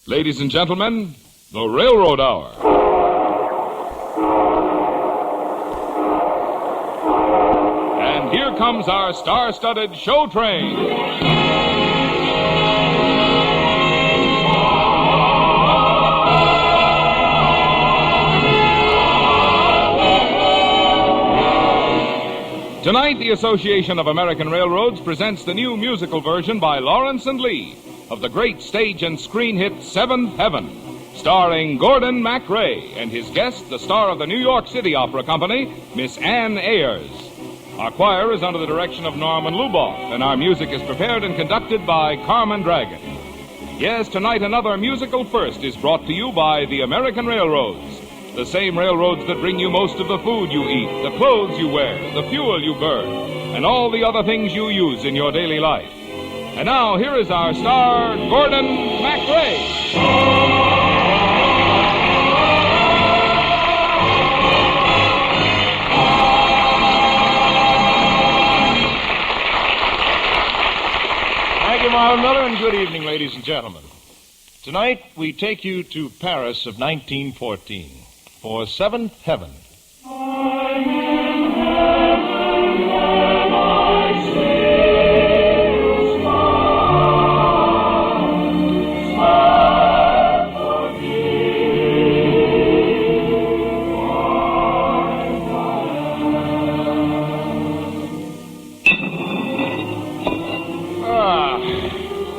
Ladies and gentlemen, the Railroad Hour. And here comes our star-studded show train. Tonight, the Association of American Railroads presents the new musical version by Lawrence and Lee of the great stage and screen hit Seventh Heaven, starring Gordon MacRae and his guest, the star of the New York City Opera Company, Miss Ann Ayers. Our choir is under the direction of Norman Luboff, and our music is prepared and conducted by Carmen Dragon. Yes, tonight another musical first is brought to you by the American Railroads. The same railroads that bring you most of the food you eat, the clothes you wear, the fuel you burn, and all the other things you use in your daily life. And now, here is our star, Gordon MacRae. Thank you, Marlon Miller, and good evening, ladies and gentlemen. Tonight, we take you to Paris of 1914 for Seventh Heaven. I'm in heaven when I see you smile for me.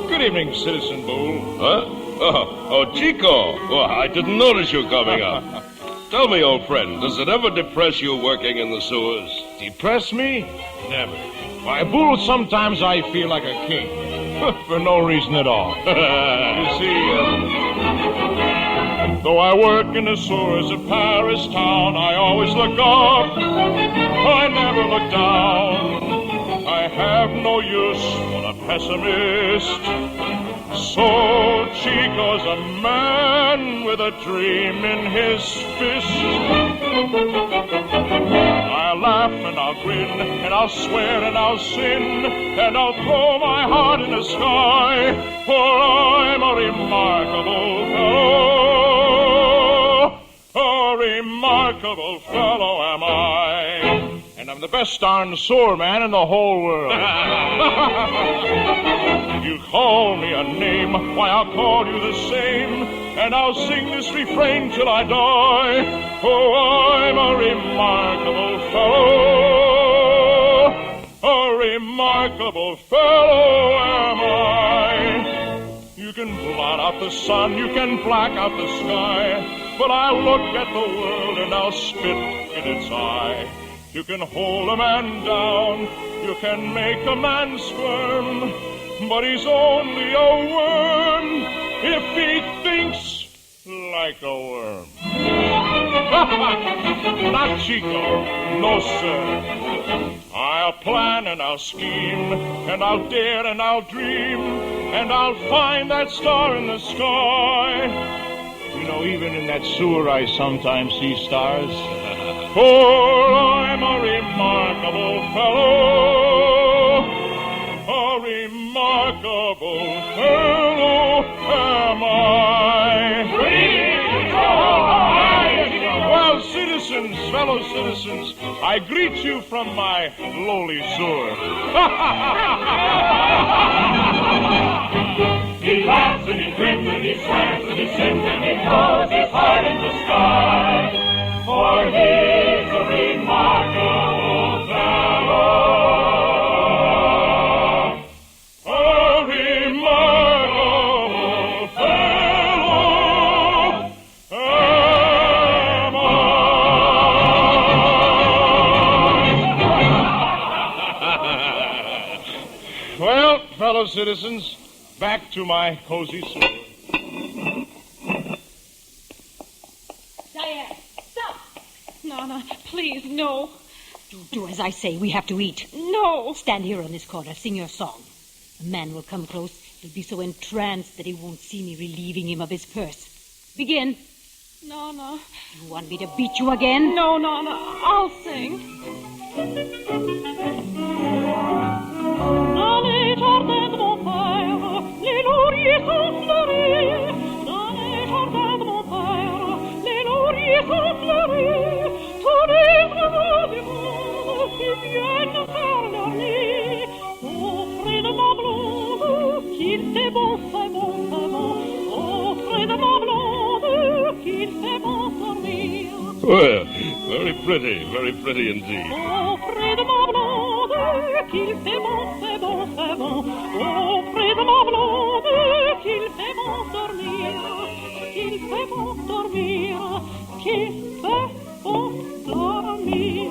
Good evening, Citizen Bull. Huh? Oh, Chico. Well, I didn't notice you coming up. Tell me, old friend, does it ever depress you working in the sewers? Depress me? Never. Why, Bull, sometimes I feel like a king. For no reason at all. You see, though I work in the sewers of Paris town, I always look up. I never look down. I have no use for a pessimist. So Chico's a man with a dream in his fist. I'll laugh and I'll grin and I'll swear and I'll sin and I'll throw my heart in the sky, for I'm a remarkable fellow. A remarkable fellow am I. And I'm the best darn sewer man in the whole world. You call me a name, why I'll call you the same, and I'll sing this refrain till I die. Oh, I'm a remarkable fellow. A remarkable fellow am I. You can blot out the sun, you can black out the sky, but I'll look at the world and I'll spit in its eye. You can hold a man down, you can make a man squirm, but he's only a worm if he thinks like a worm. Not Chico, no sir. I'll plan and I'll scheme, and I'll dare and I'll dream, and I'll find that star in the sky. You know, even in that sewer I sometimes see stars. For I'm a remarkable fellow. A remarkable fellow am I. Well, citizens, fellow citizens, I greet you from my lowly sewer. He laughs and he grins and he swears and he sings and he throws his heart in the sky. For he's a remarkable fellow. A remarkable fellow am I. Well, fellow citizens, back to my cozy sewer. Diane, stop! Nana, please, no. Do as I say. We have to eat. No. Stand here on this corner. Sing your song. A man will come close. He'll be so entranced that he won't see me relieving him of his purse. Begin. Nana. You want me to beat you again? No, Nana. I'll sing. Dans les jardins de mon père, les lauriers sont fleuris. Dans maisons fleuries, tous les oiseaux du monde qui viennent faire leur lit auprès de ma blonde, qu'il fait bon, fait bon, fait bon, auprès de ma blonde, qu'il fait bon dormir. Well, very pretty indeed. Auprès de ma blonde, qu'il fait bon, fait bon, fait bon, auprès de ma blonde, qu'il fait bon dormir, qu'il fait bon dormir, qu'il fait bon dormir.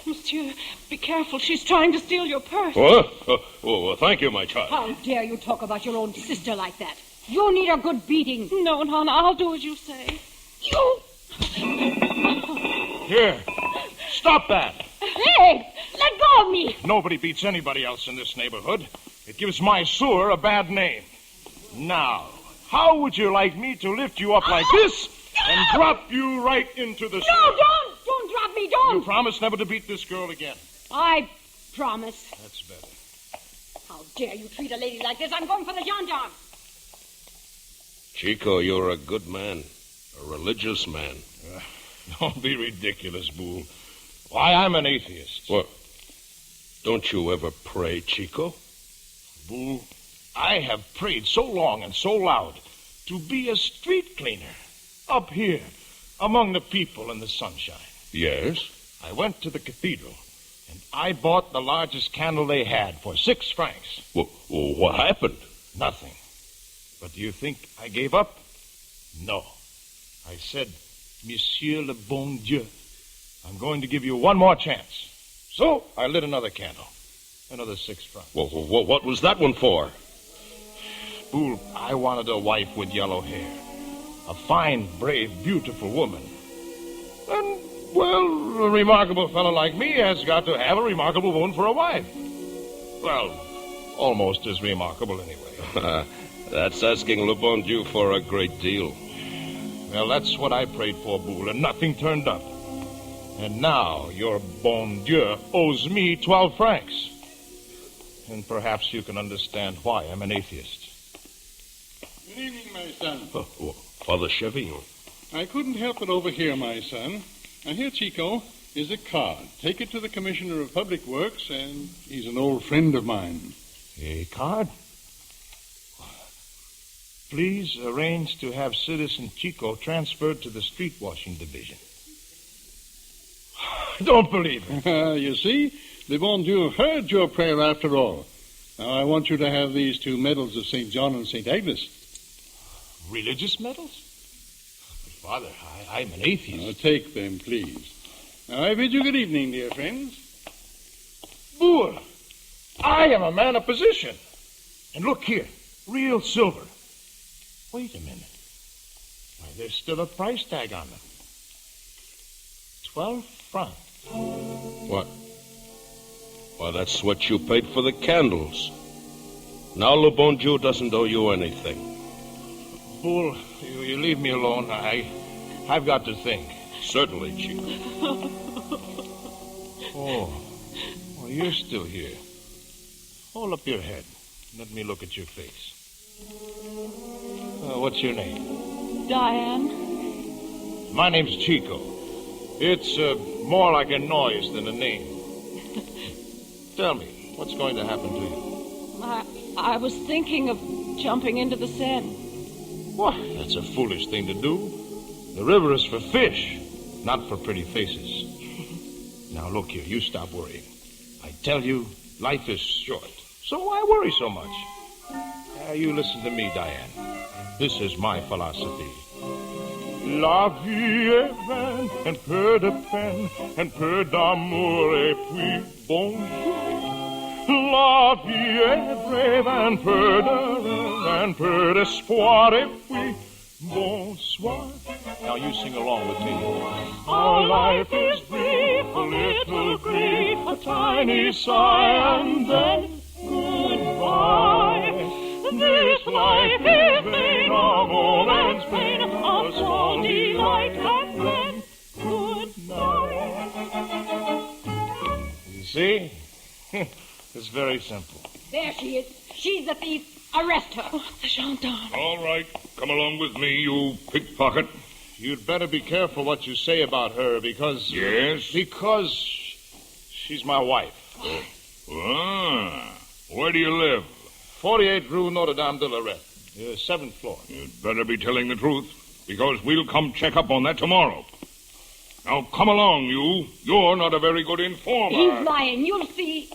Monsieur, be careful. She's trying to steal your purse. What? Oh, thank you, my child. How dare you talk about your own sister like that? You need a good beating. No, Nana, I'll do as you say. You! Here, stop that. Hey, let go of me. Nobody beats anybody else in this neighborhood. It gives my sewer a bad name. Now, how would you like me to lift you up like this and drop you right into the sewer? No, don't drop me, don't. You promise never to beat this girl again. I promise. That's better. How dare you treat a lady like this? I'm going for the gendarme. Chico, you're a good man. A religious man. Don't be ridiculous, Boo. Why, I'm an atheist. What? Don't you ever pray, Chico? Boo, I have prayed so long and so loud to be a street cleaner up here among the people in the sunshine. Yes? I went to the cathedral and I bought the largest candle they had for 6 francs. Well, what happened? Nothing. But do you think I gave up? No. I said, Monsieur le bon Dieu, I'm going to give you one more chance. So I lit another candle. Another 6 francs. Well, what was that one for? Boule, I wanted a wife with yellow hair. A fine, brave, beautiful woman. And, well, a remarkable fellow like me has got to have a remarkable woman for a wife. Well, almost as remarkable anyway. That's asking Le Bon Dieu for a great deal. Well, that's what I prayed for, Boule, and nothing turned up. And now your bon Dieu owes me 12 francs. And perhaps you can understand why I'm an atheist. Good evening, my son. Father Chevy. I couldn't help but overhear, my son. Now, here, Chico, is a card. Take it to the Commissioner of Public Works, and he's an old friend of mine. A card? Please arrange to have Citizen Chico transferred to the street washing division. Don't believe it. You see, the bon Dieu heard your prayer after all. Now, I want you to have these 2 medals of St. John and St. Agnes. Religious medals? Father, I'm an atheist. Now, take them, please. Now, I bid you good evening, dear friends. Boule, I am a man of position. And look here, real silver. Wait a minute. Why, there's still a price tag on them. 12 francs. What? Well, that's what you paid for the candles. Now Le Bon Dieu doesn't owe you anything. Boule, you leave me alone. I've got to think. Certainly, Chico. Oh, well, you're still here. Hold up your head. Let me look at your face. What's your name? Diane. My name's Chico. It's more like a noise than a name. Tell me, what's going to happen to you? I was thinking of jumping into the Seine. What? That's a foolish thing to do. The river is for fish, not for pretty faces. Now, look here, you stop worrying. I tell you, life is short, so why worry so much? You listen to me, Diane. This is my philosophy. La vie est vaine, and peu de peine, and peu d'amour, et puis bonjour. La vie est brève, and peu d'espoir, et puis bonsoir. Now you sing along with me. Our life is brief, a little grief, a tiny sigh, and then goodbye. This life is vain, a moment's pain, a small delight, and then good night. You see? It's very simple. There she is. She's the thief. Arrest her. Oh, the gendarme. All right. Come along with me, you pickpocket. You'd better be careful what you say about her because... Yes? Because she's my wife. Where do you live? 48 Rue Notre Dame de Lorette, 7th floor. You'd better be telling the truth, because we'll come check up on that tomorrow. Now, come along, you. You're not a very good informer. He's lying. You'll see.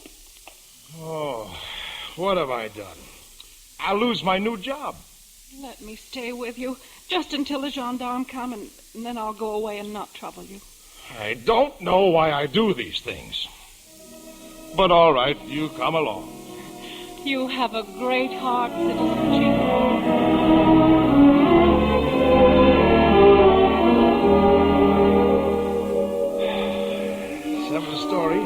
Oh, what have I done? I'll lose my new job. Let me stay with you, just until the gendarme come, and then I'll go away and not trouble you. I don't know why I do these things. But all right, you come along. You have a great heart, Citizen Chico. Seventh story.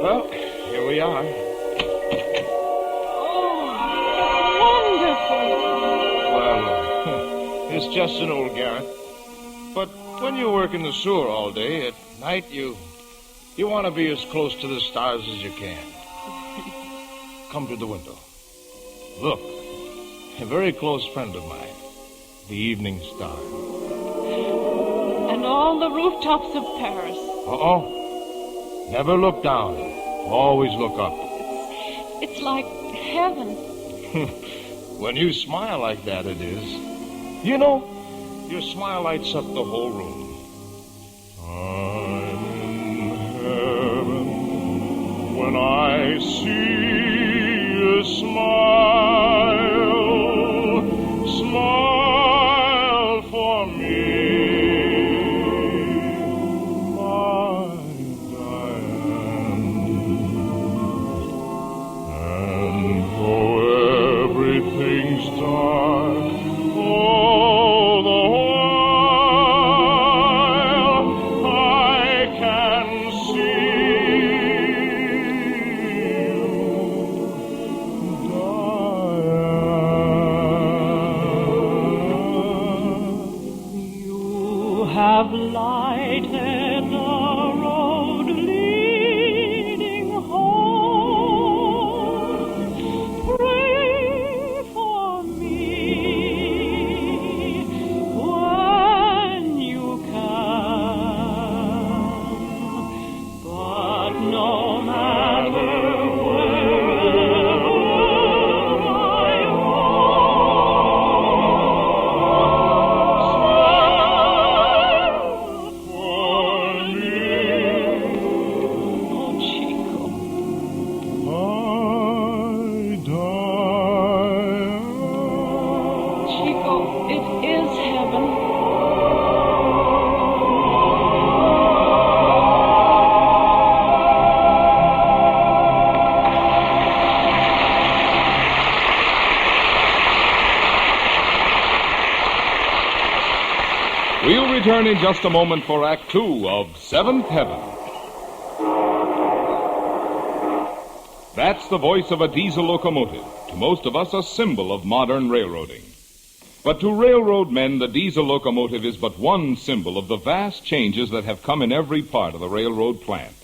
Well, here we are. Well, it's just an old garret. But when you work in the sewer all day, at night you want to be as close to the stars as you can. Come to the window. Look, a very close friend of mine, the evening star. And all the rooftops of Paris. Never look down. Always look up. It's like heaven. When you smile like that, it is. You know, your smile lights up the whole room. I'm in heaven when I see you smile. Smile for me, my Diane. And though everything's dark, all the while I can see you, Diane. You have lighted the road leading home. Pray for me when you can. But no matter wherever I oh, Chico. Chico, it is heaven. We'll return in just a moment for Act Two of Seventh Heaven. That's the voice of a diesel locomotive, to most of us a symbol of modern railroading. But to railroad men, the diesel locomotive is but one symbol of the vast changes that have come in every part of the railroad plant.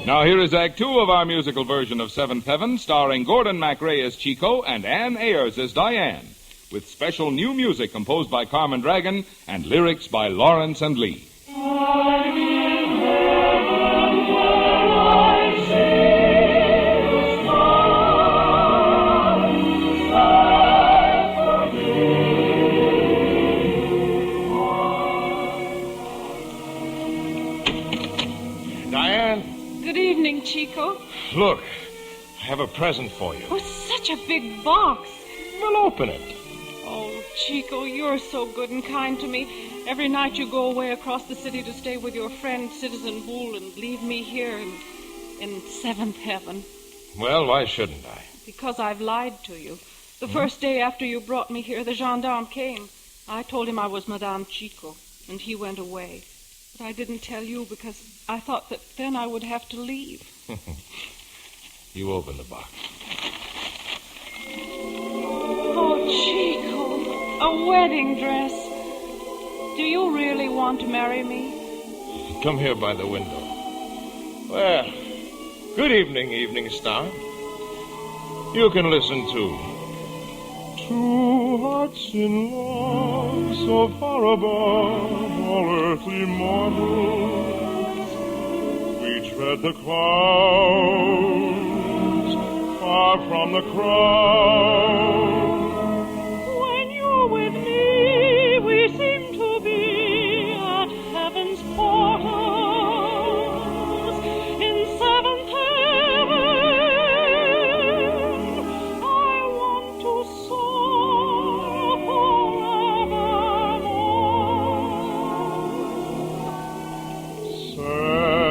Now here is Act Two of our musical version of Seventh Heaven, starring Gordon MacRae as Chico and Ann Ayers as Diane, with special new music composed by Carmen Dragon and lyrics by Lawrence and Lee. I'm in heaven when I see the stars shine for me. Diane, Good evening, Chico. look, I have a present for you. Oh, such a big box. Well, open it. Oh, Chico, you're so good and kind to me. Every night you go away across the city to stay with your friend, Citizen Bull, and leave me here in Seventh Heaven. Well, why shouldn't I? Because I've lied to you. The first day after you brought me here, the gendarme came. I told him I was Madame Chico, and he went away. But I didn't tell you because I thought that then I would have to leave. You open the box. Oh, Chico. A wedding dress. Do you really want to marry me? Come here by the window. Well, good evening, evening star. You can listen too. Two hearts in love, so far above all earthly mortals. We tread the clouds, far from the crowd. When you're with me, we seem to be at heaven's portals. In seventh heaven, I want to soar forevermore.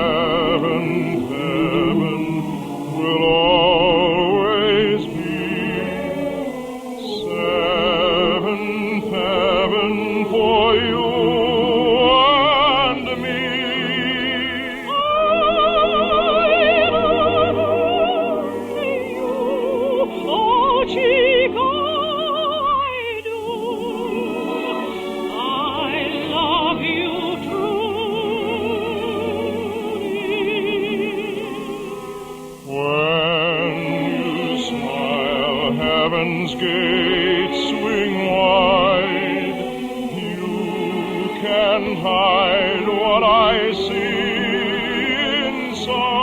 Seventh heaven will always be. Seventh heaven for you and me. I love only you, oh Chico, I do. I love you truly. When you smile, heaven's gates swing wide. You can't hide what I see inside.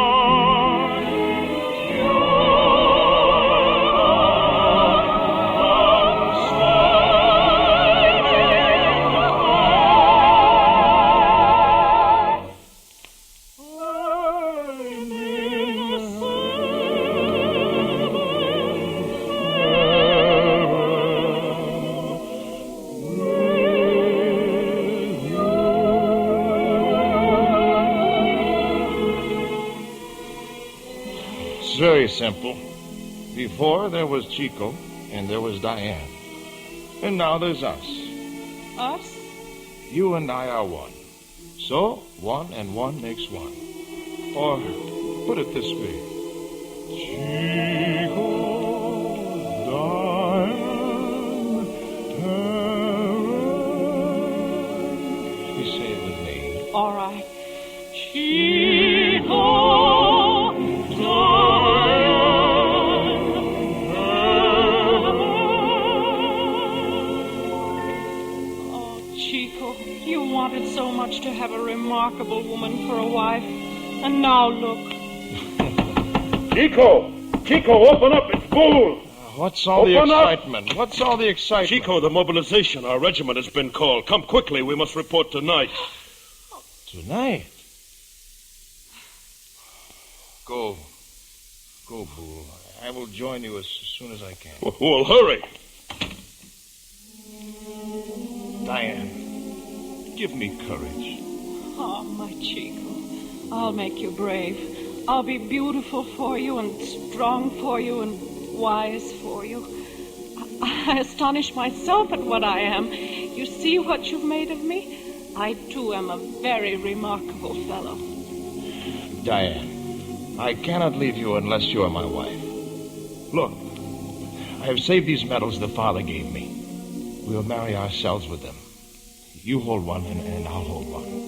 It's very simple. Before there was Chico and there was Diane. And now there's us. Us? You and I are one. So, one and one makes one. Or, put it this way. Chico, Diane, Terence. We say it with me. All right. Chico, oh, Chico, you wanted so much to have a remarkable woman for a wife. And now look. Chico! Chico, open up! It's Bull! What's all the Open up! excitement? What's all the excitement? Chico, the mobilization. Our regiment has been called. Come quickly. We must report tonight. Tonight? Go, Bull. I will join you as soon as I can. Well, hurry. Diane, give me courage. Oh, my Chico, I'll make you brave. I'll be beautiful for you and strong for you and wise for you. I astonish myself at what I am. You see what you've made of me? I, too, am a very remarkable fellow. Diane, I cannot leave you unless you are my wife. Look, I have saved these medals the father gave me. We'll marry ourselves with them. You hold one and I'll hold one.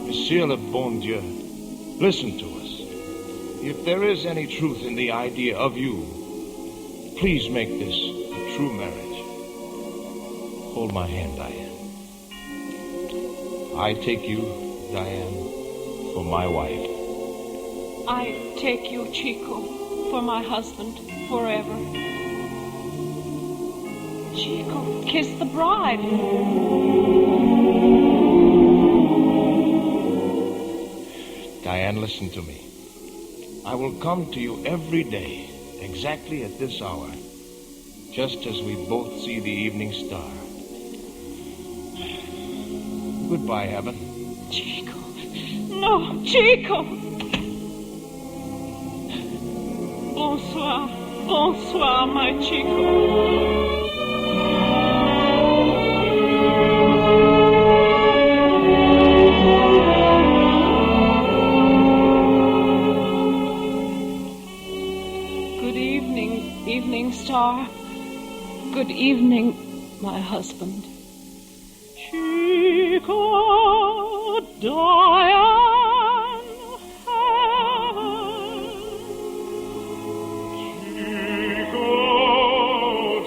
Monsieur le bon Dieu, listen to us. If there is any truth in the idea of you, please make this a true marriage. Hold my hand, Diane. I take you, Diane, for my wife. I take you, Chico, for my husband forever. Chico, kiss the bride. Diane, listen to me. I will come to you every day, exactly at this hour, just as we both see the evening star. Goodbye, Heaven. Chico. No, Chico. Bonsoir. Bonsoir, my Chico. Good evening, evening star. Good evening. evening, my husband. Chico, Diane, heaven. Chico,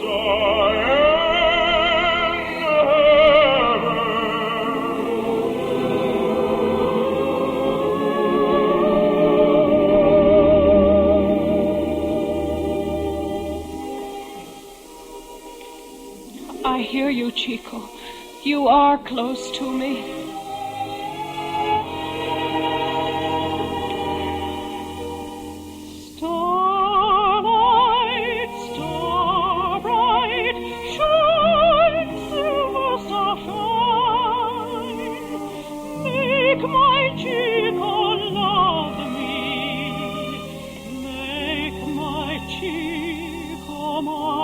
Diane, I hear you, Chico. You are close to me. Starlight, star bright, shine, silver star, shine. Make my Chico love me. Make my Chico mine.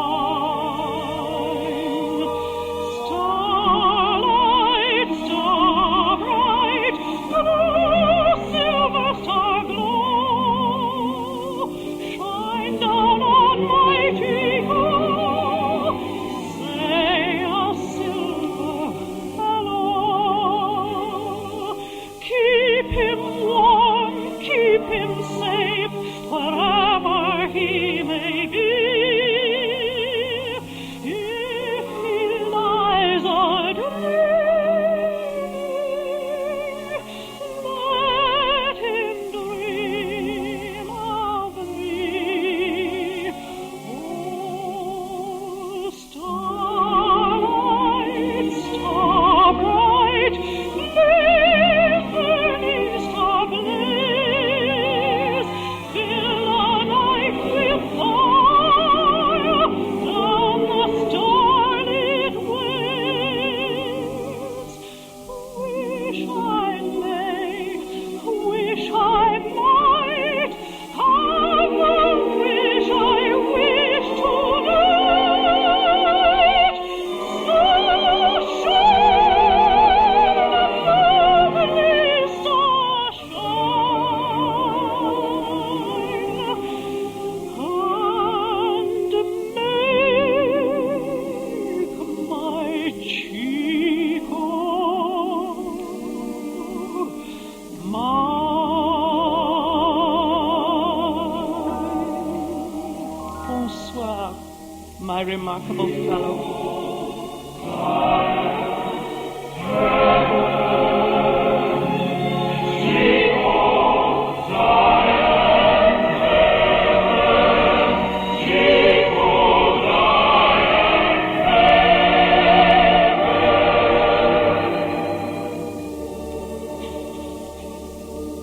My remarkable fellow.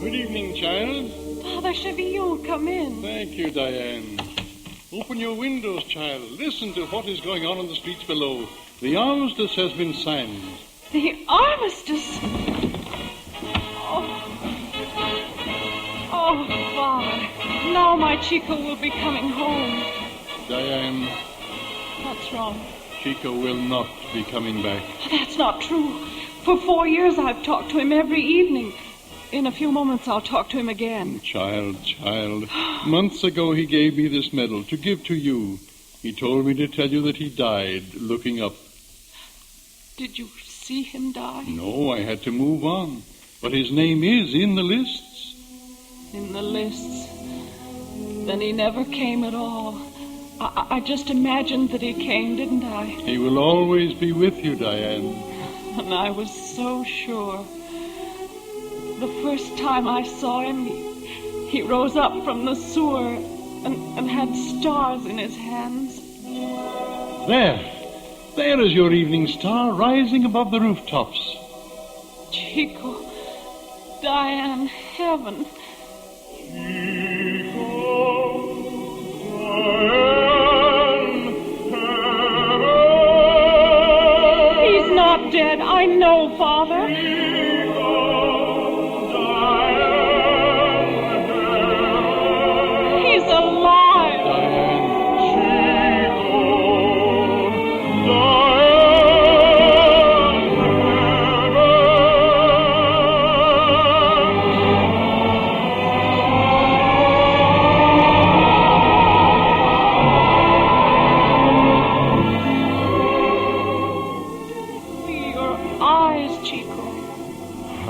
Good evening, child. Father Chevillon, come in. Thank you, Diane. Open your windows, child. Listen to what is going on in the streets below. The armistice has been signed. The armistice? Oh, Father. Now my Chico will be coming home. Diane, What's wrong? Chico will not be coming back. That's not true. For 4 years I've talked to him every evening. In a few moments I'll talk to him again. Child. Months ago he gave me this medal to give to you. He told me to tell you that he died looking up. Did you see him die? No, I had to move on. But his name is in the lists. In the lists. Then he never came at all. I just imagined that he came, didn't I? He will always be with you, Diane. And I was so sure. The first time I saw him, he rose up from the sewer and had stars in his hands. There is your evening star rising above the rooftops. Chico, Diane, heaven. Chico, Diane, heaven. He's not dead, I know, Father. He's alive.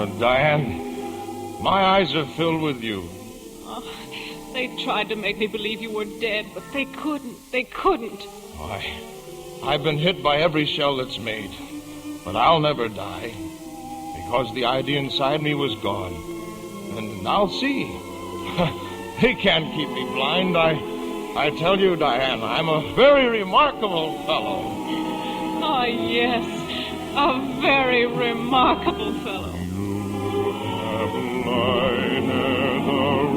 Diane, my eyes are filled with you. Oh, they tried to make me believe you were dead, but they couldn't. They couldn't. I've been hit by every shell that's made, but I'll never die, because the idea inside me was gone. And I'll see. He can't keep me blind. I tell you, Diane, I'm a very remarkable fellow. Oh, yes, a very remarkable fellow. You have lighted the road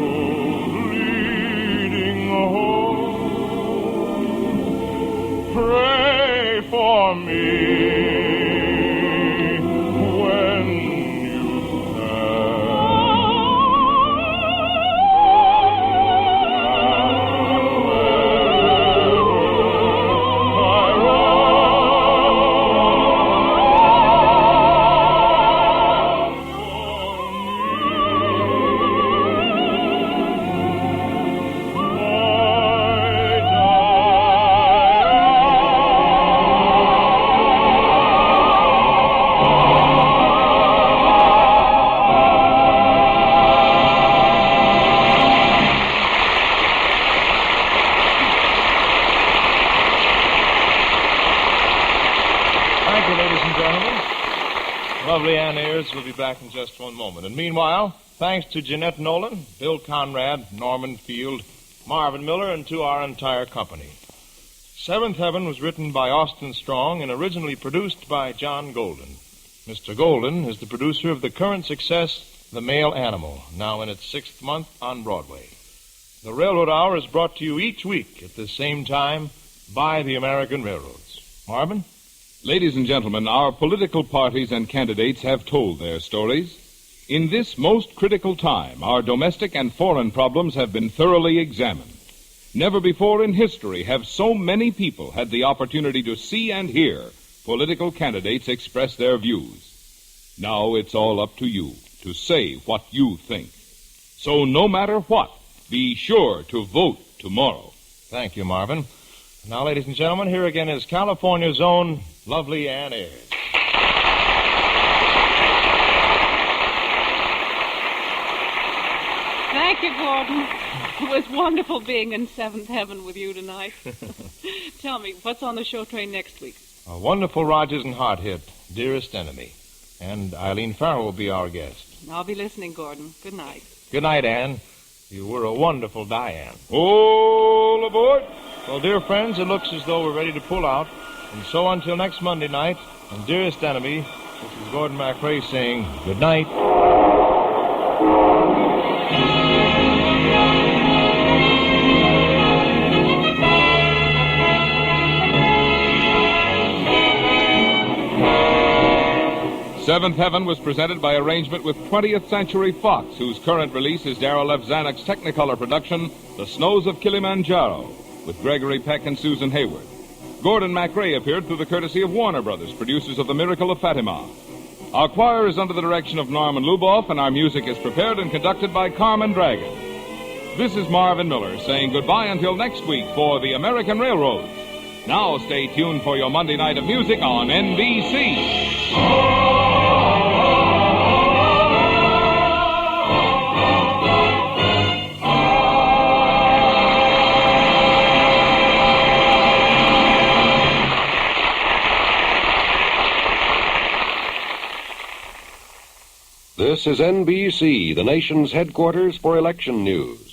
leading home. Pray for me. Lovely Ann Ayers will be back in just one moment. And meanwhile, thanks to Jeanette Nolan, Bill Conrad, Norman Field, Marvin Miller, and to our entire company. Seventh Heaven was written by Austin Strong and originally produced by John Golden. Mr. Golden is the producer of the current success, The Male Animal, now in its 6th month on Broadway. The Railroad Hour is brought to you each week at the same time by the American Railroads. Marvin? Ladies and gentlemen, our political parties and candidates have told their stories. In this most critical time, our domestic and foreign problems have been thoroughly examined. Never before in history have so many people had the opportunity to see and hear political candidates express their views. Now it's all up to you to say what you think. So no matter what, be sure to vote tomorrow. Thank you, Marvin. Now, ladies and gentlemen, here again is California's own lovely Ann Ayers. Thank you, Gordon. It was wonderful being in Seventh Heaven with you tonight. Tell me, what's on the show train next week? A wonderful Rodgers and Hart hit, Dearest Enemy. And Eileen Farrell will be our guest. I'll be listening, Gordon. Good night. Good night, Ann. You were a wonderful Diane. All aboard! Well, dear friends, it looks as though we're ready to pull out. And so until next Monday night, and Dearest Enemy, this is Gordon MacRae saying good night. Seventh Heaven was presented by arrangement with 20th Century Fox, whose current release is Darryl F. Zanuck's Technicolor production, The Snows of Kilimanjaro, with Gregory Peck and Susan Hayward. Gordon MacRae appeared through the courtesy of Warner Brothers, producers of The Miracle of Fatima. Our choir is under the direction of Norman Luboff, and our music is prepared and conducted by Carmen Dragon. This is Marvin Miller saying goodbye until next week for the American Railroads. Now stay tuned for your Monday night of music on NBC. This is NBC, the nation's headquarters for election news.